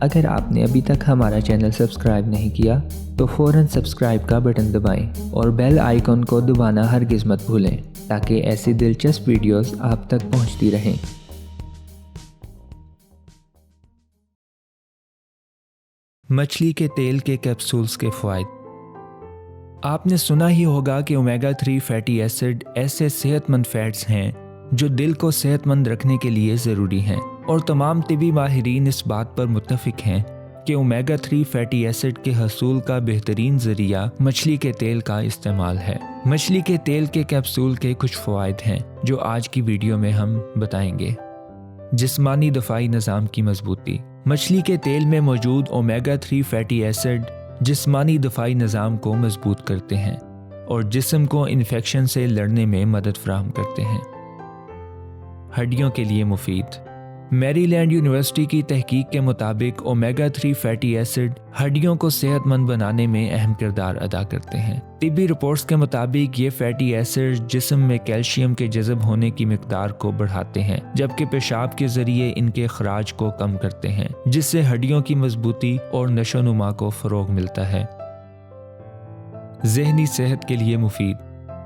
اگر آپ نے ابھی تک ہمارا چینل سبسکرائب نہیں کیا تو فوراً سبسکرائب کا بٹن دبائیں اور بیل آئیکن کو دبانا ہرگز مت بھولیں تاکہ ایسی دلچسپ ویڈیوز آپ تک پہنچتی رہیں۔ مچھلی کے تیل کے کیپسولز کے فوائد۔ آپ نے سنا ہی ہوگا کہ اومیگا 3 فیٹی ایسڈ ایسے صحت مند فیٹس ہیں جو دل کو صحت مند رکھنے کے لیے ضروری ہیں، اور تمام طبی ماہرین اس بات پر متفق ہیں کہ اومیگا 3 فیٹی ایسڈ کے حصول کا بہترین ذریعہ مچھلی کے تیل کا استعمال ہے۔ مچھلی کے تیل کے کیپسول کے کچھ فوائد ہیں جو آج کی ویڈیو میں ہم بتائیں گے۔ جسمانی دفاعی نظام کی مضبوطی۔ مچھلی کے تیل میں موجود اومیگا 3 فیٹی ایسڈ جسمانی دفاعی نظام کو مضبوط کرتے ہیں اور جسم کو انفیکشن سے لڑنے میں مدد فراہم کرتے ہیں۔ ہڈیوں کے لیے مفید۔ میری لینڈ یونیورسٹی کی تحقیق کے مطابق اومیگا 3 فیٹی ایسڈ ہڈیوں کو صحت مند بنانے میں اہم کردار ادا کرتے ہیں۔ طبی رپورٹس کے مطابق یہ فیٹی ایسڈ جسم میں کیلشیم کے جذب ہونے کی مقدار کو بڑھاتے ہیں، جبکہ پیشاب کے ذریعے ان کے اخراج کو کم کرتے ہیں، جس سے ہڈیوں کی مضبوطی اور نشو و نما کو فروغ ملتا ہے۔ ذہنی صحت کے لیے مفید۔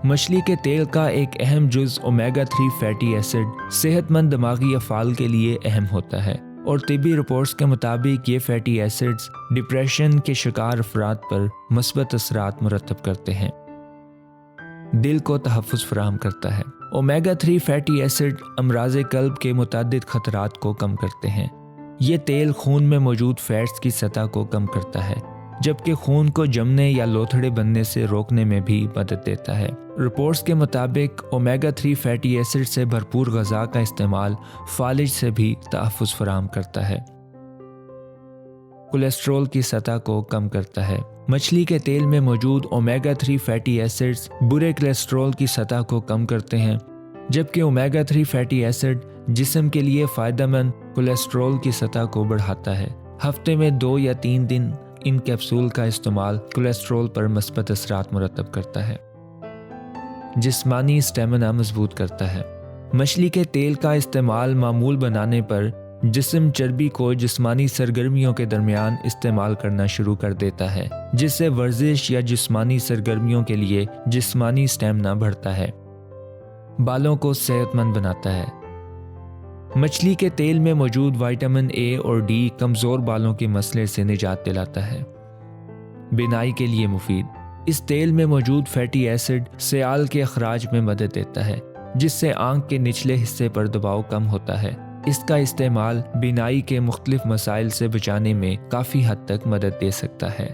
مچھلی کے تیل کا ایک اہم جز اومیگا 3 فیٹی ایسڈ صحت مند دماغی افعال کے لیے اہم ہوتا ہے، اور طبی رپورٹس کے مطابق یہ فیٹی ایسڈز ڈپریشن کے شکار افراد پر مثبت اثرات مرتب کرتے ہیں۔ دل کو تحفظ فراہم کرتا ہے۔ اومیگا 3 فیٹی ایسڈ امراض قلب کے متعدد خطرات کو کم کرتے ہیں۔ یہ تیل خون میں موجود فیٹس کی سطح کو کم کرتا ہے، جبکہ خون کو جمنے یا لوتھڑے بننے سے روکنے میں بھی مدد دیتا ہے۔ رپورٹس کے مطابق اومیگا 3 فیٹی ایسڈ سے بھرپور غذا کا استعمال فالج سے بھی تحفظ فراہم کرتا ہے۔ کولیسٹرول کی سطح کو کم کرتا ہے۔ مچھلی کے تیل میں موجود اومیگا 3 فیٹی ایسڈز برے کولیسٹرول کی سطح کو کم کرتے ہیں، جبکہ اومیگا 3 فیٹی ایسڈ جسم کے لیے فائدہ مند کولیسٹرول کی سطح کو بڑھاتا ہے۔ ہفتے میں 2 یا 3 دن ان کیپسول کا استعمال کولیسٹرول پر مثبت اثرات مرتب کرتا ہے۔ جسمانی اسٹیمنا مضبوط کرتا ہے۔ مچھلی کے تیل کا استعمال معمول بنانے پر جسم چربی کو جسمانی سرگرمیوں کے درمیان استعمال کرنا شروع کر دیتا ہے، جس سے ورزش یا جسمانی سرگرمیوں کے لیے جسمانی اسٹیمنا بڑھتا ہے۔ بالوں کو صحت مند بناتا ہے۔ مچھلی کے تیل میں موجود وٹامن اے اور ڈی کمزور بالوں کے مسئلے سے نجات دلاتا ہے۔ بینائی کے لیے مفید۔ اس تیل میں موجود فیٹی ایسڈ سیال کے اخراج میں مدد دیتا ہے، جس سے آنکھ کے نچلے حصے پر دباؤ کم ہوتا ہے۔ اس کا استعمال بینائی کے مختلف مسائل سے بچانے میں کافی حد تک مدد دے سکتا ہے۔